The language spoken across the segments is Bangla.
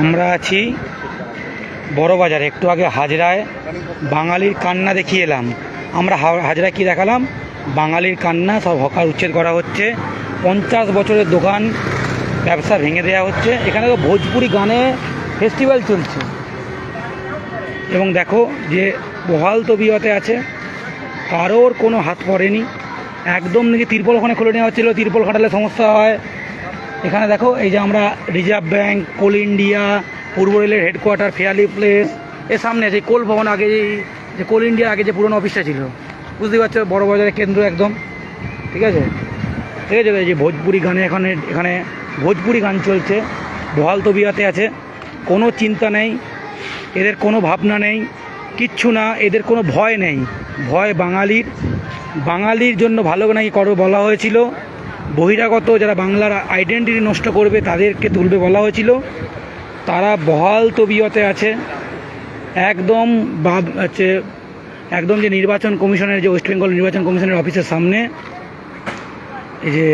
আমরা আছি বড় বাজারে, একটু আগে হাজরায় বাঙালির কান্না দেখিয়ে এলাম। আমরা হাজরায় কি দেখালাম? বাঙালির কান্না, সব হকার উচ্ছেদ করা হচ্ছে, 50 বছরের দোকান ব্যবসা ভেঙে দেওয়া হচ্ছে। এখানে তো ভোজপুরি গানে ফেস্টিভ্যাল চলছে এবং দেখো যে বহাল তবিয়তে আছে, কারোর কোনো হাত পড়েনি। একদম নাকি তিরপল ওখানে খুলে নেওয়া হচ্ছিলো, তিরপল খাটালে সমস্যা হয়। এখানে দেখো এই যে আমরা রিজার্ভ ব্যাঙ্ক, কোল ইন্ডিয়া, পূর্ব রেলের হেডকোয়ার্টার, ফেয়ারলি প্লেস, এর সামনে আছে কোল ভবন, আগে যে কোল ইন্ডিয়ার আগে যে পুরনো অফিসটা ছিল, বুঝতেই পারছো, বড় বাজারের কেন্দ্র একদম। ঠিক আছে, ঠিক আছে। এই যে ভোজপুরি গানে এখানে ভোজপুরি গান চলছে, বহাল তবিয়াতে আছে, কোনো চিন্তা নেই এদের, কোনো ভাবনা নেই, কিচ্ছু না, এদের কোনো ভয় নেই। ভয় বাঙালির জন্য ভালো নাকি করো বলা হয়েছিল, বহিরাগত যারা বাংলার আইডেন্টিটি নষ্ট করবে তাদেরকে তুলবে বলা হয়েছিল, তারা বহাল তবিয়তে আছে। একদম হচ্ছে একদম যে নির্বাচন কমিশনের, যে ওয়েস্ট বেঙ্গল নির্বাচন কমিশনের অফিসের সামনে, এই যে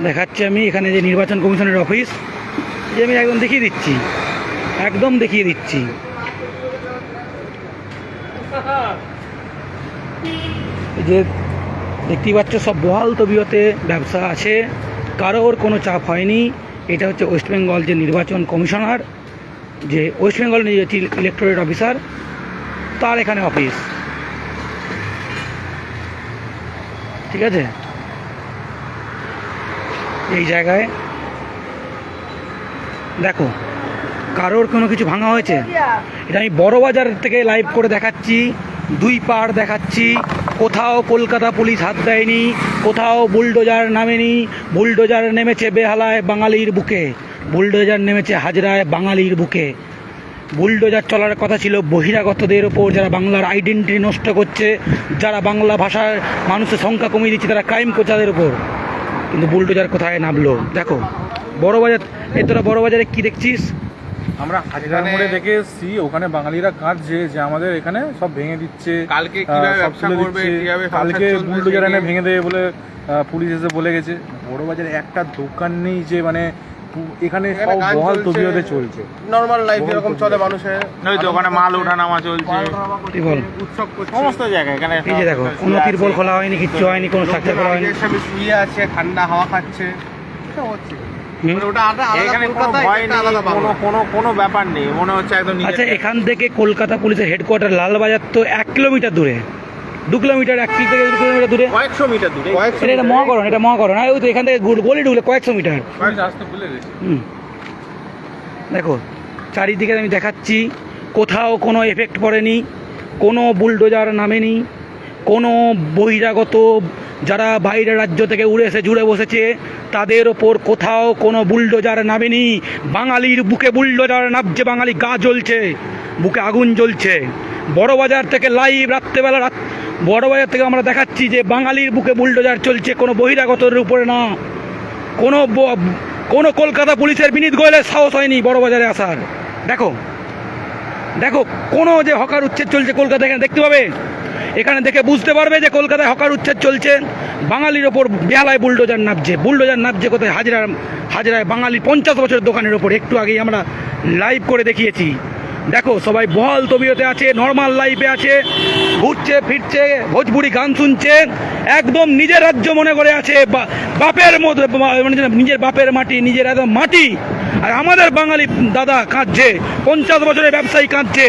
দেখাচ্ছি আমি এখানে যে নির্বাচন কমিশনের অফিস, যে আমি একদম দেখিয়ে দিচ্ছি, একদম দেখিয়ে দিচ্ছি। এই যে দেখতেই পাচ্ছ, সব বহাল তবিয়তে ব্যবসা আছে, কারোর কোনো চাপ হয়নি। এটা হচ্ছে ওয়েস্ট বেঙ্গল যে নির্বাচন কমিশনার, যে ওয়েস্ট বেঙ্গল ইলেকটোরেট অফিসার, তার এখানে অফিস। ঠিক আছে, এই জায়গায় দেখো কারোর কোনো কিছু ভাঙা হয়েছে। এটা আমি বড় বাজার থেকে লাইভ করে দেখাচ্ছি, দুই পাড় দেখাচ্ছি। কোথাও কলকাতা পুলিশ হাত দেয়নি, কোথাও বুলডোজার নামেনি। বুলডোজার নেমেছে বেহালায় বাঙালির বুকে, বুলডোজার নেমেছে হাজরায় বাঙালির বুকে। বুলডোজার চলার কথা ছিল বহিরাগতদের ওপর, যারা বাংলার আইডেন্টিটি নষ্ট করছে, যারা বাংলা ভাষার মানুষের সংখ্যা কমিয়ে দিচ্ছে, তারা ক্রাইম করছে তাদের ওপর। কিন্তু বুলডোজার কোথায় নামলো দেখো, বড় বাজার। এই তোরা বড় বাজারে কি দেখছিস? আমরা হাজার মোড়ে দেখে এসেছি, ওখানে বাঙালিরা কাঁদছে যে আমাদের এখানে সব ভেঙে দিচ্ছে, কালকে কিভাবে ব্যবসা করবে, কিভাবে কালকে বুলডোজার এনে ভেঙে দেবে বলে পুলিশ এসে বলে গেছে। বড় বাজারে একটা দোকান নেই যে মানে এখানে সব বহাল তবিয়তে চলছে, নরমাল লাইফ যেরকম চলে মানুষের, ওই দোকানে মাল ওঠানামা চলছে, উৎসব করছে সমস্ত জায়গায়। এখানে এই যে দেখো, কোনো তিরপল খোলা হয়নি, কিচ্ছু হয়নি, কোনো স্ট্রাকচার করা হয়নি, সব শুয়ে আছে, ঠান্ডা হাওয়া খাচ্ছে, সব হচ্ছে। কোনো ব্যাপার নেই, মনে হচ্ছে একদম। আচ্ছা, এখান থেকে কলকাতা পুলিশের হেডকোয়ার্টার লালবাজার তো 1 কিলোমিটার দূরে, 2 কিলোমিটার, 1 থেকে 2 কিলোমিটার দূরে, কয়েকশো মিটার দূরে। এটা মহাকরণ, এটা মহাকরণ। ওই তো এখান থেকে গলি ঢুকলে কয়েকশো মিটার। দেখো চারিদিকে আমি দেখাচ্ছি, কোথাও কোনো এফেক্ট পড়েনি, কোনো বুলডোজার নামেনি, কোনো বহিরাগত যারা বাইরের রাজ্য থেকে উড়ে এসে জুড়ে বসেছে তাদের ওপর কোথাও কোনো বুলডোজার নামেনি। বাঙালির বুকে বুলডোজার নামছে, বাঙালি গা জ্বলছে, বুকে আগুন জ্বলছে। বড় বাজার থেকে লাইভ রাত্রেবেলা, বড় বাজার থেকে আমরা দেখাচ্ছি যে বাঙালির বুকে বুলডোজার চলছে, কোনো বহিরাগতের উপরে না। কোনো কলকাতা পুলিশের বিনীত গোয়েলের সাহস হয়নি বড় বাজারে আসার। দেখো দেখো, কোনো যে হকার উচ্ছেদ চলছে কলকাতা, এখানে দেখতে পাবে, এখানে দেখে বুঝতে পারবে যে কলকাতায় হকার উচ্ছেদ চলছে। বাঙালির ওপর বেহালায় বুলডোজার নামছে, বুলডোজার নামছে কোথায়? হাজরায় বাঙালি 50 বছরের দোকানের ওপর। একটু আগেই আমরা লাইভ করে দেখিয়েছি। দেখো সবাই বহাল তবিয়তে আছে, নর্মাল লাইফে আছে, ঘুরছে ফিরছে, ভোজপুরি গান শুনছে, একদম নিজের রাজ্য মনে করে আছে, বাপের মধ্যে, মানে নিজের বাপের মাটি, নিজের একদম মাটি। আর আমাদের বাঙালি দাদা কাঁদছে, 50 বছরের ব্যবসায়ী কাঁদছে।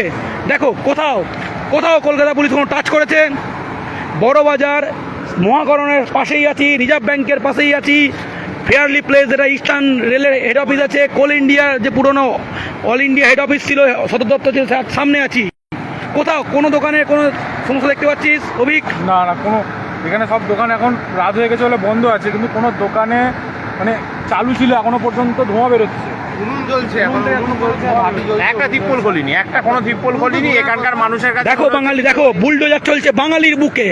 দেখো কোথাও কলকাতা পুলিশ কোনো টাচ করেছে? বড় বাজার মহাকরণের পাশেই আছি, রিজার্ভ ব্যাংকের পাশেই আছি, ফেয়ারলি প্লেস যেটা ইস্টার্ন রেলের হেড অফিস আছে, কোল ইন্ডিয়ার যে পুরনো অল ইন্ডিয়া হেড অফিস ছিল, সদর দপ্তর ছিল, সামনে আছি। কোথাও কোনো দোকানে কোনো সমস্যা দেখতে পাচ্ছিস অভিক? না না, কোনো এখানে সব দোকান এখন রাত হয়ে গেছে বলে বন্ধ আছে, কিন্তু কোনো দোকানে মানে চালু ছিল, এখনো পর্যন্ত ধোঁয়া বেরোচ্ছে, উনুন জ্বলছে, একটা দ্বীপল খোলিনি, একটা কোনো দ্বীপল খোলিনি এখানকার মানুষের কাছে। দেখো বাঙালি, দেখো বুলডোজার চলছে বাঙালির বুকে।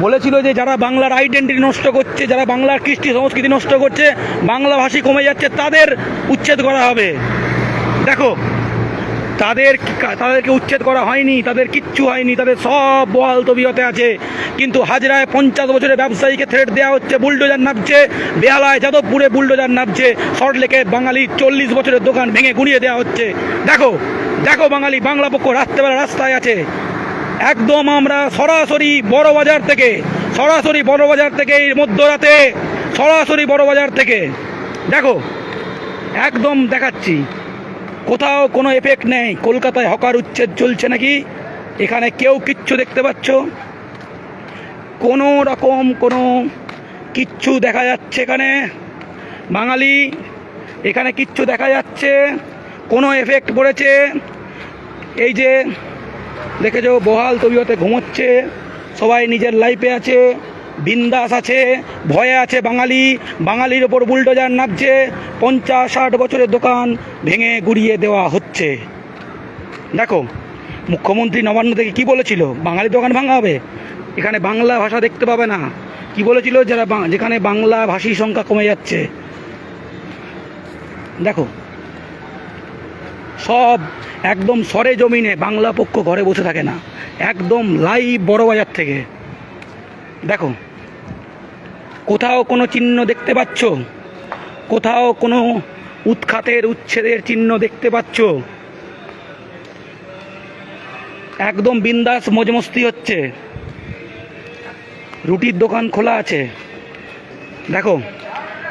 বলেছিল যে যারা বাংলার আইডেন্টিটি নষ্ট করছে, যারা বাংলার কৃষ্টি সংস্কৃতি নষ্ট করছে, বাংলা ভাষী কমে যাচ্ছে, তাদের উচ্ছেদ করা হবে। দেখো তাদেরকে উচ্ছেদ করা হয়নি, তাদের কিচ্ছু হয়নি, তাদের সব বহাল তবিয়তে আছে। কিন্তু হাজরায় 50 বছরের ব্যবসায়ীকে থ্রেট দেওয়া হচ্ছে, বুলডোজার নামছে, বেহালায় যাদবপুরে বুলডোজার নামছে, সল্টলেকে বাঙালি 40 বছরের দোকান ভেঙে গুঁড়িয়ে দেওয়া হচ্ছে। দেখো দেখো বাঙালি বাংলা পক্ষ রাত্রেবেলা রাস্তায় আছে। একদম আমরা সরাসরি বড়বাজার থেকে এই মধ্যরাতে সরাসরি বড়বাজার থেকে দেখো একদম দেখাচ্ছি, কোথাও কোনো এফেক্ট নেই। কলকাতায় হকার উচ্ছেদ চলছে নাকি? এখানে কেউ কিচ্ছু দেখতে পাচ্ছ? কোনো রকম কোনো কিচ্ছু দেখা যাচ্ছে এখানে বাঙালি? এখানে কিচ্ছু দেখা যাচ্ছে? কোনো এফেক্ট পড়েছে? এই যে দেখেছো বহাল তবিয়তে ঘুমোচ্ছে, সবাই নিজের লাইফে আছে, বিন্দাস আছে, ভয়ে আছে বাঙালির ওপর বুলডোজার নামছে, 50-60 বছরের দোকান ভেঙে গুড়িয়ে দেওয়া হচ্ছে। দেখো মুখ্যমন্ত্রী নবান্ন থেকে কি বলেছিল? বাঙালি দোকান ভাঙা হবে, এখানে বাংলা ভাষা দেখতে পাবে না। কি বলেছিল? যেখানে বাংলা ভাষীর সংখ্যা কমে যাচ্ছে। দেখো সব একদম সরে জমিনে, বাংলা পক্ষ ঘরে বসে থাকে না, একদম লাইভ বড়বাজার থেকে। দেখো কোথাও কোনো চিহ্ন দেখতে পাচ্ছ? কোথাও কোনো উচ্ছেদের চিহ্ন দেখতে পাচ্ছ? একদম বিন্দাস মজমস্তি হচ্ছে, রুটির দোকান খোলা আছে। দেখো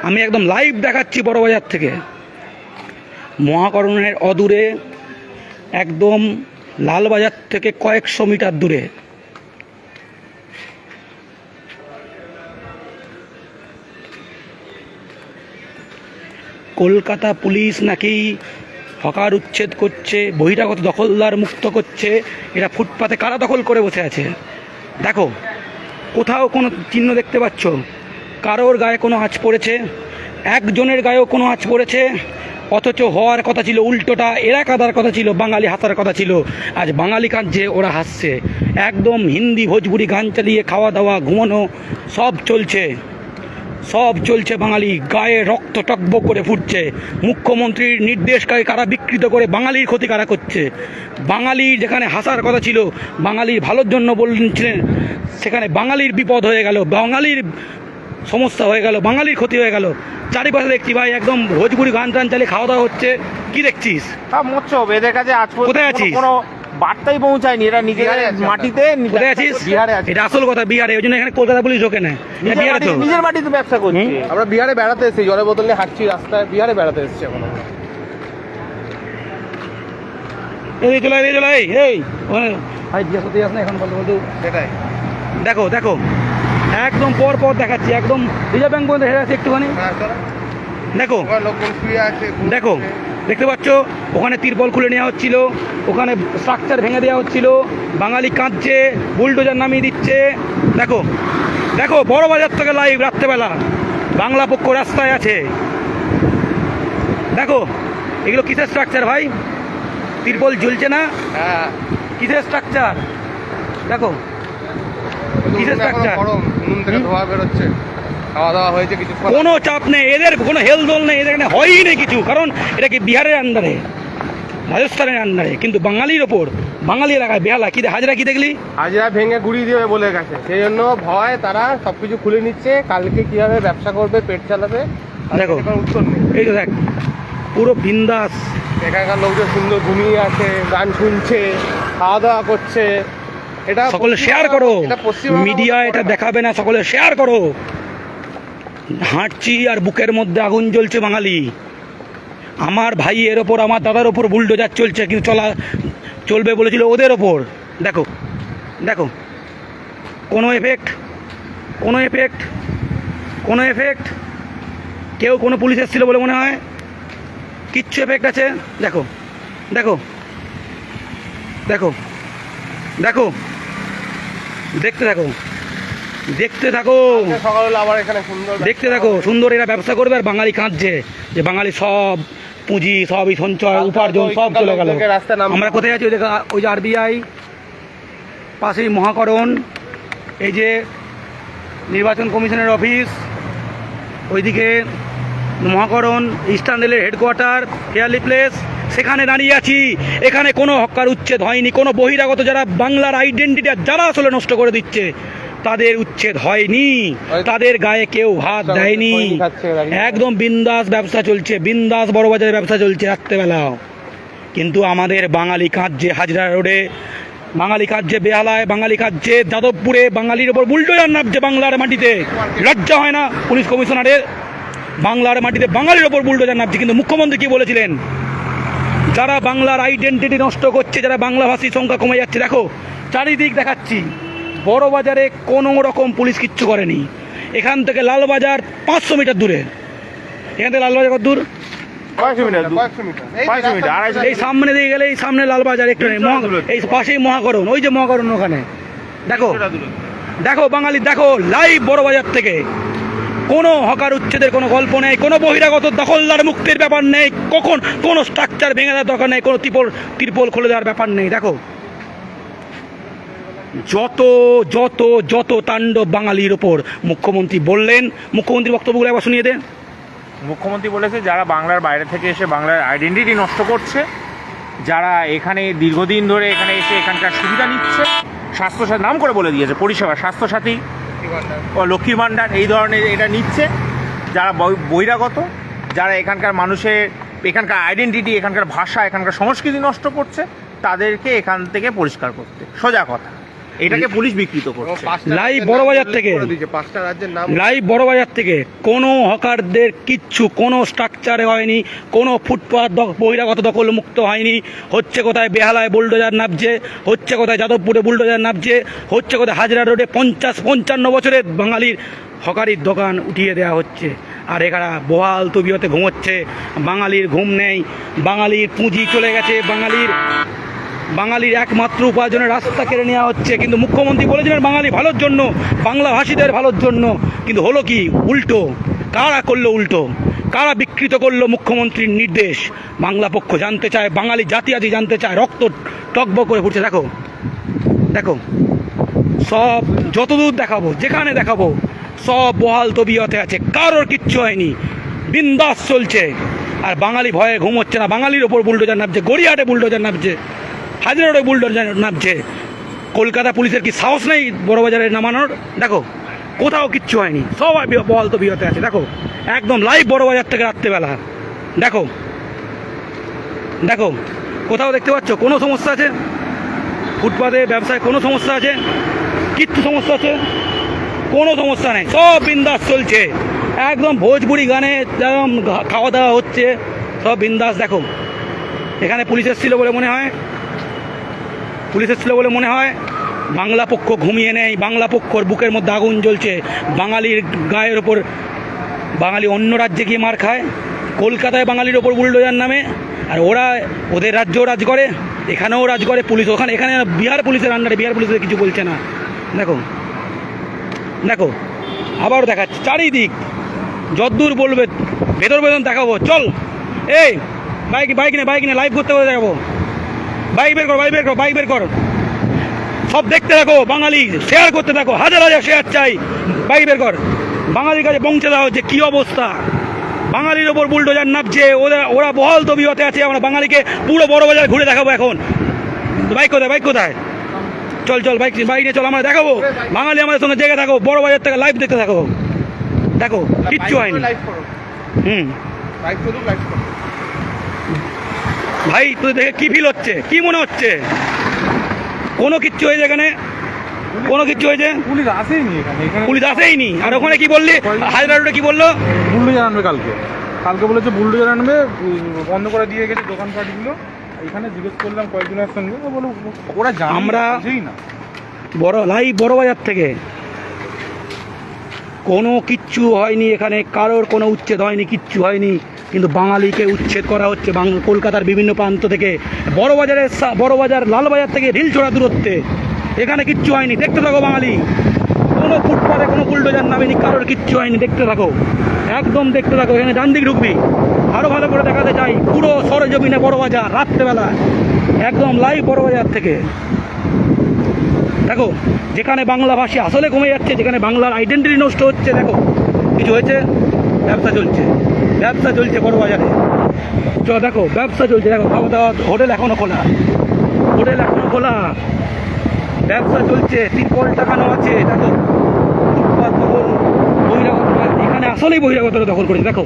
আমি একদম লাইভ দেখাচ্ছি বড়বাজার থেকে, মহাকরণের অদূরে, একদম লালবাজার থেকে কয়েকশো মিটার দূরে। কলকাতা পুলিশ নাকি হকার উচ্ছেদ করছে, বহিরাগত দখলদার মুক্ত করছে, এরা ফুটপাতে কারা দখল করে বসে আছে। দেখো কোথাও কোনো চিহ্ন দেখতে পাচ্ছ? কারোর গায়ে কোনো আঁচ পড়েছে? একজনের গায়েও কোনো আঁচ পড়েছে? অথচ হওয়ার কথা ছিল উল্টোটা, এরা কাঁদার কথা ছিল, বাঙালি হাসার কথা ছিল। আজ বাঙালি কাঁদছে, ওরা হাসছে। একদম হিন্দি ভোজপুরি গান চালিয়ে খাওয়া দাওয়া ঘুমানো সব চলছে। বাঙালি গায়ে রক্ত টকবক করে ফুটছে। মুখ্যমন্ত্রীর নির্দেশকে কারা বিকৃত করে বাঙালির ক্ষতি কারা করছে? বাঙালির যেখানে হাসার কথা ছিল, বাঙালির ভালোর জন্য বলছিলেন, সেখানে বাঙালির বিপদ হয়ে গেল, বাঙালির সমস্যা হয়ে গেল, বাঙালির ক্ষতি হয়ে গেল। চারিপাশে দেখছি ভাই একদম ভোজপুরি গান টান চালিয়ে খাওয়া দাওয়া হচ্ছে। কি দেখছিস? মোচ্ছব, এদের কাছে আজ পর্যন্ত কোথায় আছিস? কোনো বার্তাই পৌঁছায়নি। এরা নিজেদের মাটিতে কোথায় আছিস? বিহারে আছে। এটা আসল কথা, বিহারে। ওই জন্য এখানে কলকাতা পুলিশ ঢোকে না। বিহারে তো নিজের মাটিতে ব্যবসা করছে। আমরা বিহারে বেড়াতে এসেছি, জলের বোতল নিয়ে হাঁটছি রাস্তায়, বিহারে বেড়াতে এসেছি এখন। এই চলে এই ভাই বৃহস্পতি আস না এখন বলতে সেটাই। দেখো একদম পর দেখাচ্ছি, একদম রিজার্ভ ব্যাংক পর্যন্ত হেরে আছে একটুখানি। দেখো দেখো দেখতে পাচ্ছ, ওখানে তিরপল খুলে নেওয়া হচ্ছিল, ওখানে স্ট্রাকচার ভেঙে দেওয়া হচ্ছিল, বাঙালি কাঁদছে, বুলডোজার নামিয়ে দিচ্ছে। দেখো বড় বাজার থেকে লাইভ রাত্রেবেলা, বাংলা পক্ষ রাস্তায় আছে। দেখো এগুলো কিসের স্ট্রাকচার ভাই? তিরপল ঝুলছে না? কিসের স্ট্রাকচার? দেখো কিসের স্ট্রাকচার? খাওয়া দাওয়া হয়েছে, কিছু কোনো চাপ নেই, এদের কোনো হেলদোল নেই, এদের এখানে হয়ই নেই কিছু। কারণ এটা কি বিহারের আন্ডারে, রাজস্থানের আন্ডারে, কিন্তু বাঙালির ওপর, বাঙালি এলাকায় বেহালা। কি হাজরা কি দেখলি? হাজরা ভেঙে গুড়িয়ে দেবে বলে গেছে, সেই জন্য ভয়, তারা সবকিছু খুলে নিচ্ছে। কালকে কিভাবে ব্যবসা করবে, পেট চালাবে, দেখো উত্তর নেই। এই তো দেখ পুরো বিন্দাস। এখানকার লোকজন সুন্দর ঘুমিয়ে আছে, গান শুনছে, খাওয়া দাওয়া করছে। এটা সকলে শেয়ার করো, মিডিয়া এটা দেখাবে না, সকলে শেয়ার করো। হাঁটছি আর বুকের মধ্যে আগুন জ্বলছে বাঙালি। আমার ভাইয়ের ওপর, আমার দাদার ওপর বুলডোজার চলছে, কিন্তু চলবে বলেছিল ওদের ওপর। দেখো কোনো এফেক্ট কেউ কোনো পুলিশ এসেছিল বলে মনে হয়? কিচ্ছু এফেক্ট আছে? দেখো দেখতে থাকো সকালবেলা আবার এখানে সুন্দর দেখতে থাকো। সুন্দর এরা ব্যবসা করবে, আর বাঙালি কাঁদছে যে বাঙালি সব পুঁজি, সবই সঞ্চয়, উপার্জন সব চলে গেল। আমরা কোথায় আছি? ওই যে আরবিআই, পাশেই মহাকরণ, এই যে নির্বাচন কমিশনের অফিস, ওইদিকে মহাকরণ, ইস্টার্ন রেলের হেডকোয়ার্টার, হেয়ারলি প্লেস, সেখানে দাঁড়িয়ে আছি। এখানে কোনো হকার উচ্ছেদ হয়নি, কোনো বহিরাগত যারা বাংলার আইডেন্টিটি যারা আসলে নষ্ট করে দিচ্ছে তাদের উচ্ছেদ হয়নি, তাদের গায়ে কেউ হাত দেয়নি। একদম বিন্দাস ব্যবসা চলছে, বিন্দাস বড়বাজারে ব্যবসা চলছে রাত্রেবেলাও। কিন্তু আমাদের বাঙালি কাঁদছে হাজরা রোডে, বাঙালি কাঁদছে বেহালায়, বাঙালি কাঁদছে যাদবপুরে, বাঙালির ওপর বুলডোজার নামছে বাংলার মাটিতে। লজ্জা হয় না পুলিশ কমিশনারের? বাংলার মাটিতে বাঙালির ওপর বুলডোজার নামছে। কিন্তু মুখ্যমন্ত্রী কি বলেছিলেন? যারা বাংলার আইডেন্টিটি নষ্ট করছে, যারা বাংলাভাষীর সংখ্যা কমে যাচ্ছে, দেখো চারিদিক দেখাচ্ছি, বড় বাজারে কোনো রকম পুলিশ কিচ্ছু করেনি। এখান থেকে লালবাজার 500 মিটার দূরে, এখান থেকে লালবাজার কত দূর? 500 মিটার, 250 এই সামনে দিয়ে গেলে এই সামনে লালবাজার, একটু নেই, এই পাশেই মহাকরণ, ওই যে মহাকরণ ওখানে। দেখো দেখো বাঙালি, দেখো লাইভ বড় বাজার থেকে। কোনো হকার উচ্ছেদের কোনো গল্প নেই, কোনো বহিরাগত দখলদার মুক্তির ব্যাপার নেই, কখন কোনো স্ট্রাকচার ভেঙে দেওয়ার দরকার নেই, কোনো ত্রিপল খুলে দেওয়ার ব্যাপার নেই। দেখো যত যত যত তাণ্ডব বাঙালির ওপর। মুখ্যমন্ত্রী বললেন, মুখ্যমন্ত্রী বক্তব্যগুলো একবার শুনিয়ে দেন। মুখ্যমন্ত্রী বলেছে যারা বাংলার বাইরে থেকে এসে বাংলার আইডেন্টিটি নষ্ট করছে, যারা এখানে দীর্ঘদিন ধরে এখানে এসে এখানকার সুবিধা নিচ্ছে, স্বাস্থ্যসাথী নাম করে বলে দিয়েছে পরিষেবা, স্বাস্থ্যসাথী ও লক্ষ্মী ভাণ্ডার এই ধরনের এটা নিচ্ছে, যারা বহিরাগত, যারা এখানকার মানুষের এখানকার আইডেন্টিটি, এখানকার ভাষা, এখানকার সংস্কৃতি নষ্ট করছে, তাদেরকে এখান থেকে পরিষ্কার করতে। সোজা কথা, এটাকে পুলিশ বিকৃত করছে। লাইভ বড়বাজার থেকে, লাইভ বড়বাজার থেকে কোনো হকারদের কিচ্ছু, কোনো স্ট্রাকচারে হয়নি, কোনো ফুটপাথ বহিরাগত দখল মুক্ত হয়নি। হচ্ছে কোথায় বেহালায় বুলডোজার নামছে, হচ্ছে কোথায় যাদবপুরে বুলডোজার নামছে, হচ্ছে কোথায় হাজরা রোডে 50-55 বছরের বাঙালির হকারির দোকান উঠিয়ে দেওয়া হচ্ছে। আর এখানে বহাল তবিয়তে ঘুমোচ্ছে, বাঙালির ঘুম নেই, বাঙালির পুঁজি চলে গেছে, বাঙালির একমাত্র উপার্জনের রাস্তা কেড়ে নেওয়া হচ্ছে। কিন্তু মুখ্যমন্ত্রী বলেছিলেন বাঙালি ভালোর জন্য, বাংলা ভাষীদের ভালোর জন্য, কিন্তু হলো কি? উল্টো। কারা করলো উল্টো? কারা বিকৃত করলো মুখ্যমন্ত্রীর নির্দেশ? বাংলা পক্ষ জানতে চায়, বাঙালি জাতি আজ জানতে চায়, রক্ত টকবক করে ফুটছে। দেখো দেখো সব যতদূর দেখাবো, যেখানে দেখাবো সব বহাল তবিয়তে আছে, কারোর কিচ্ছু হয়নি, বিন্দাস চলছে। আর বাঙালি ভয়ে ঘুমোচ্ছে না, বাঙালির ওপর বুলডোজার নামছে, গড়িয়াহাটে বুলডোজার নামছে, হাজার রোডে বুলডোজার নামছে। কলকাতা পুলিশের কি সাহস নেই বড়বাজারে নামানোর? দেখো কোথাও কিচ্ছু হয়নি, সবাই বহাল তবিয়তে আছে। দেখো একদম লাইভ বড়বাজার থেকে রাত্রেবেলা। দেখো দেখো কোথাও দেখতে পাচ্ছ কোনো সমস্যা আছে? ফুটপাতে ব্যবসায় কোনো সমস্যা আছে? কিচ্ছু সমস্যা আছে? কোনো সমস্যা নেই, সব বিন্দাস চলছে। একদম ভোজপুরি গানে যেরকম খাওয়া দাওয়া হচ্ছে, সব বিন্দাস। দেখো এখানে পুলিশ এসেছিল বলে মনে হয়, পুলিশ এসেছিল বলে মনে হয় বাংলা পক্ষ ঘুমিয়ে নেই, বাংলা পক্ষর বুকের মধ্যে আগুন জ্বলছে। বাঙালির গায়ের ওপর, বাঙালি অন্য রাজ্যে গিয়ে মার খায়, কলকাতায় বাঙালির ওপর বুলডোজার নামে, আর ওরা ওদের রাজ্যেও রাজ করে, এখানেও রাজ করে পুলিশ। এখানে বিহার পুলিশের আন্ডারে, বিহার পুলিশের কিছু বলছে না। দেখো দেখো আবারও দেখাচ্ছি চারিদিক, যদ্দূর বলবে ভেতর ভেতর দেখাবো। চল এই বাইক নে লাইভ করতে করে দেখাবো। বাইক বের কর, বাইক বের কর, সব দেখতে থাকো, বাঙালি শেয়ার করতে থাকো, হাজার হাজার শেয়ার চাই। বাইক বের কর, বাঙালির কাছে পৌঁছে দেওয়া হচ্ছে কি অবস্থা। বাঙালির ওপর বুলডোজার নামছে, ওরা বহাল তবিয়তে আছে। আমরা বাঙালিকে পুরো বড় বাজার ঘুরে দেখাবো এখন। বাইক কোথায়? চল বাইক নিয়ে চল, আমরা দেখাবো। বাঙালি আমাদের সঙ্গে জেগে থাকো, বড় বাজার থেকে লাইভ দেখতে থাকো। দেখো কিচ্ছু হয়নি। ভাই তুই দেখে কি ফিল হচ্ছে, কি মনে হচ্ছে? কোনো কিচ্ছু হয়েছে এখানে? কোনো কিচ্ছু হয়েছে? পুলিশ আসেইনি এখানে, পুলিশ আসেইনি। আর ওখানে কি বললি? হাজরা রোডে কি বললো? বুলডোজার আনবে কালকে বলেছে বুলডোজার আনবে, বন্ধ করে দিয়ে গেছে দোকানপাটগুলো। এখানে জিজ্ঞেস করলাম কয়েকজনের সঙ্গে, বলো ওরা জানে, আমরা না বড় বাজার থেকে কোনো কিচ্ছু হয়নি, এখানে কারোর কোনো উচ্ছেদ হয়নি, কিচ্ছু হয়নি। কিন্তু বাঙালিকে উচ্ছেদ করা হচ্ছে কলকাতার বিভিন্ন প্রান্ত থেকে, বড়বাজার লালবাজার থেকে ঢিলছোড়া দূরত্বে। এখানে কিচ্ছু হয়নি, দেখতে থাকো বাঙালি। কোনো ফুটপাতে কোনো বুলডোজার নামেনি, কারোর কিচ্ছু হয়নি, দেখতে থাকো, একদম দেখতে থাকো। এখানে ডান দিক ঢুকবি, আরও ভালো করে দেখাতে চাই পুরো সরজমিনে বড়বাজার রাত্রেবেলা, একদম লাইভ বড়বাজার থেকে। দেখো যেখানে বাংলা ভাষী আসলে কমে যাচ্ছে, যেখানে বাংলার আইডেন্টিটি নষ্ট হচ্ছে, দেখো কিছু হয়েছে? ব্যবসা চলছে বড়বাজারে। চলো দেখো ব্যবসা চলছে, দেখো খাওয়া দাওয়া, হোটেল এখনো খোলা, হোটেল এখনো খোলা, ব্যবসা চলছে, তিরপল টাকানো আছে, দেখো ফুটপাত দখল, বহিরাগত, এখানে আসলেই বহিরাগতরা দখল করেছে দেখো।